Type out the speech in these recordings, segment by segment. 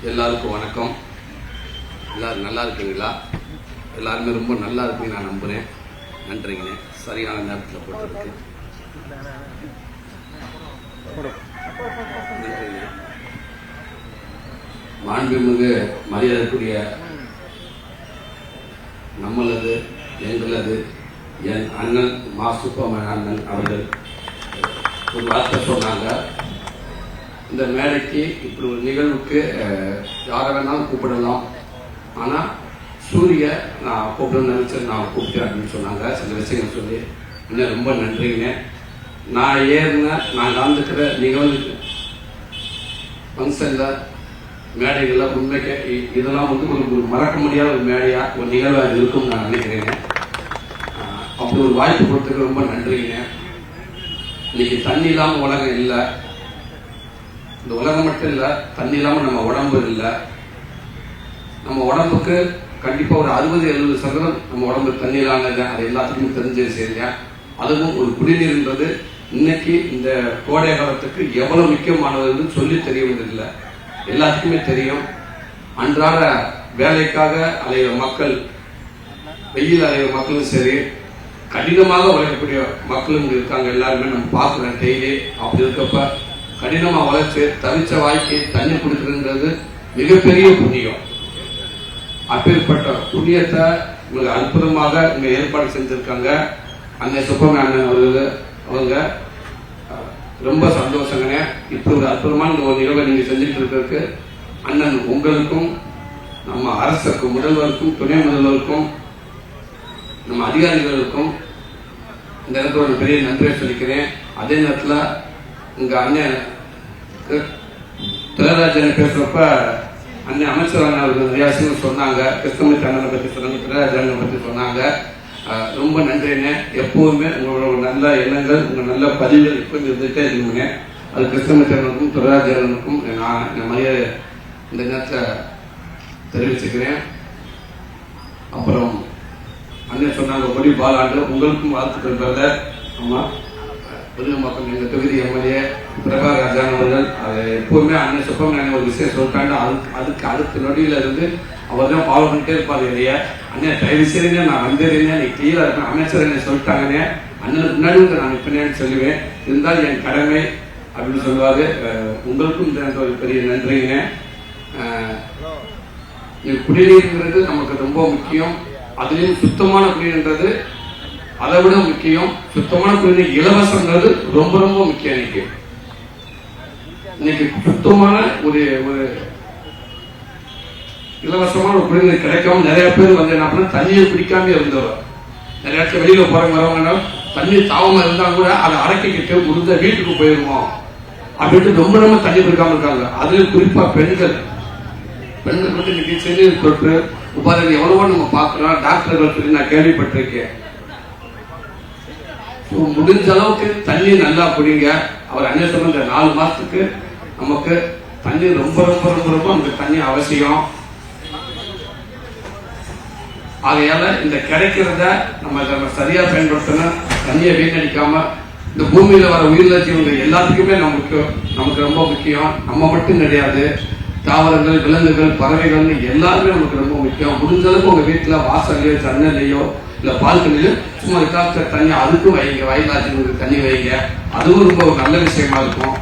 எல்லாருக்கும் வணக்கம். எல்லாரும் நல்லா இருக்கீங்களா? எல்லாருமே ரொம்ப நல்லா இருக்குன்னு நான் நம்புகிறேன். நன்றிங்க. சரியான நேரத்தில் போட்டிருக்கு. நன்றிங்க. மாண்புமிகு மரியாதைக்குரிய நம்மளது எங்களது என் அண்ணன் மா சுப்பமன் அண்ணன் அவர்கள் ஒரு வார்த்தை சொன்னாங்க. இந்த மேடைக்கு இப்படி ஒரு நிகழ்வுக்கு யாரை வேணாலும் கூப்பிடலாம், ஆனால் சூரிய நான் கூப்பிடணும்னு நினைச்சேன், நான் கூப்பிட்டேன் அப்படின்னு சொன்னாங்க. சில விஷயங்கள் சொல்லி இன்னும் ரொம்ப நன்றிங்க. நான் நான் கலந்துக்கிற நிகழ்வு ஃபங்க்ஷனில் மேடைகளில் உண்மைக்கு இதெல்லாம் ஒரு மறக்க முடியாத ஒரு மேடையாக ஒரு நிகழ்வாக இருக்கும்னு நான் நினைக்கிறேங்க. அப்படி ஒரு வாய்ப்பு கொடுத்ததுக்கு ரொம்ப நன்றிங்க. இன்னைக்கு தண்ணி இல்லாமல் உலகம் இல்லை. இந்த உலகம் மட்டும் இல்லை, தண்ணி இல்லாமல் நம்ம உடம்பு இல்லை. நம்ம உடம்புக்கு கண்டிப்பாக ஒரு 60-70% நம்ம உடம்பு தண்ணி இல்லாமல் அது எல்லாத்துக்குமே தெரிஞ்ச விஷயங்க. அதுவும் ஒரு குடிநீர்ன்றது இன்னைக்கு இந்த கோடை காலத்துக்கு எவ்வளவு முக்கியமானதுன்னு சொல்லி தெரியவதில்லை. எல்லாத்துக்குமே தெரியும். அன்றாட வேலைக்காக அலைகிற மக்கள், வெயில் அலைகிற மக்களும் சரி, கடினமாக உழைக்கக்கூடிய மக்களும் இருக்காங்க. எல்லாருமே நம்ம பார்க்குறோம் டெய்லி. அப்படி இருக்கப்ப கடினமாக உழைச்சு தவிச்ச வாய்க்கு தண்ணி குடிக்கிறதுன்றது மிகப்பெரிய புண்ணியம். அப்பேற்பட்ட புண்ணியத்தை உங்களுக்கு அற்புதமாக இங்க ஏற்பாடு செஞ்சிருக்காங்க அண்ணன் சுப்பமன் அண்ணன் அவங்க ரொம்ப சந்தோஷங்க. இப்படி ஒரு அற்புதமான ஒரு நிகழ்வை நீங்க செஞ்சுட்டு இருக்கிறதுக்கு அண்ணன் உங்களுக்கும், நம்ம அரசுக்கும், முதல்வருக்கும், துணை முதல்வருக்கும், நம்ம அதிகாரிகளுக்கும் இந்த இடத்துல ஒரு பெரிய நன்றியை சொல்லிக்கிறேன். அதே நேரத்தில் இங்க அண்ணன் திலகராஜன் பேசுறப்ப அண்ணன் அமைச்சர் அவர்கள் நிறைய விஷயங்கள் சொன்னாங்க. கிருஷ்ணமூர்த்தி அண்ணனை பற்றி சொன்னாங்க, திலகராஜனை பற்றி சொன்னாங்க. ரொம்ப நன்றிங்க. எப்போதுமே உங்களோட நல்ல எண்ணங்கள், உங்கள் நல்ல பதிவுகள் எப்போதும் இருந்துகிட்டே இருக்குங்க. அது கிருஷ்ணமூர்த்தி அண்ணனுக்கும் திலகராஜனுக்கும் நான் மரியாதை இந்த நேரத்தில் தெரிவிச்சுக்கிறேன். அப்புறம் அண்ணன் சொன்னாங்க ஒடி பாலாண்டு உங்களுக்கும் வாழ்த்துக்கள் பிரதர். ஆமா, புதுமக்கள் எங்கள் தொகுதி எம்எல்ஏ பிரபாகர் ராஜான் அவர்கள் அதை எப்போவுமே அண்ணன் சுப்பமன் ஒரு விஷயம் சொல்லிட்டாங்க. அதுக்கு அடுத்த நொடியில இருந்து அவர் தான் ஃபாலோ பண்ணிட்டே இருப்பாரு. இல்லையா அண்ணன் தயவு செய்யுங்க, நான் வந்துடுறேன், நீ கிளியரா இருக்கேன், அமைச்சர் என்ன சொல்லிட்டாங்கன்னே அண்ணனுக்கு முன்னாடி நான் பின்னாடி சொல்லுவேன், இருந்தால் என் கடமை அப்படின்னு சொல்லுவாரு. உங்களுக்கும் இந்த ஒரு பெரிய நன்றிங்க. குடிநீர்ங்கிறது நமக்கு ரொம்ப முக்கியம். அதுலேயும் சுத்தமான குடிநீர்ன்றது அதை விட முக்கியம். சுத்தமான குடிநீர் இலவசங்கிறது ரொம்ப ரொம்ப முக்கியம். இன்னைக்கு சுத்தமான ஒரு இலவசமான ஒரு குடிநீர் கிடைக்காம நிறைய பேர் வந்து என்ன பண்ண தண்ணியை குடிக்காம இருந்தவர். நிறைய இடத்துல வெளியில போறவங்க வரவங்க தண்ணி தாவமா இருந்தா கூட அதை அடக்கிக்கிட்டு முடிஞ்ச வீட்டுக்கு போயிருவோம் அப்படின்ட்டு ரொம்ப ரொம்ப தண்ணி குடிக்காம இருக்காங்க. அதுலயும் குறிப்பா பெண்கள் வந்து இன்னைக்கு சென்னையில் தொற்று உபாதைகள் எவ்வளவோ நம்ம பார்க்கிறோம். டாக்டர்கள் சொல்லி நான் கேள்விப்பட்டிருக்கேன். முடிஞ்ச அளவுக்கு தண்ணி நல்லா குடிங்க. அவர் அண்ணன் சொன்ன இந்த 4 மாசத்துக்கு நமக்கு தண்ணி ரொம்ப ரொம்ப ரொம்ப ரொம்ப நமக்கு தண்ணி அவசியம். ஆகையால இந்த கிடைக்கிறத நம்ம சரியா பயன்படுத்தணும். தண்ணியை வீணடிக்காம இந்த பூமியில வர உயிரிழ ஜீவங்கள் எல்லாத்துக்குமே நமக்கு ரொம்ப முக்கியம். நம்ம மட்டும் கிடையாது, தாவரங்கள், விலங்குகள், பறவைகள் எல்லாருமே நமக்கு ரொம்ப முக்கியம். முடிஞ்ச அளவுக்கு உங்க வீட்டுல வாசல்லையோ ஜன்னலையோ இல்ல பால்கனில சும்மா காக்க தண்ணி அதுக்கும் வைங்க. வயலாட்சிகளுக்கு தண்ணி வைங்க. அதுவும் ரொம்ப ஒரு நல்ல விஷயமா இருக்கும்.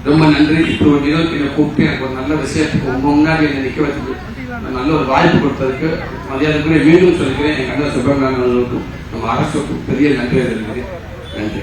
ரொம்ப நன்றி. இப்படி ஒரு நிகழ்ச்சியை கூப்பிட்டு எனக்கு ஒரு நல்ல விஷயத்துக்கு உங்க முன்னாடி என்னை நிக்க வச்சுக்கு நல்ல ஒரு வாய்ப்பு கொடுத்ததுக்கு மரியாதைக்குரிய மீண்டும் சொல்லிக்கிறேன். என் அண்ணன் சுப்பிரமணியன் அவர்களுக்கும் நம்ம அரசுக்கும் பெரிய நன்றி தெரிவிக்கிறேன். நன்றி.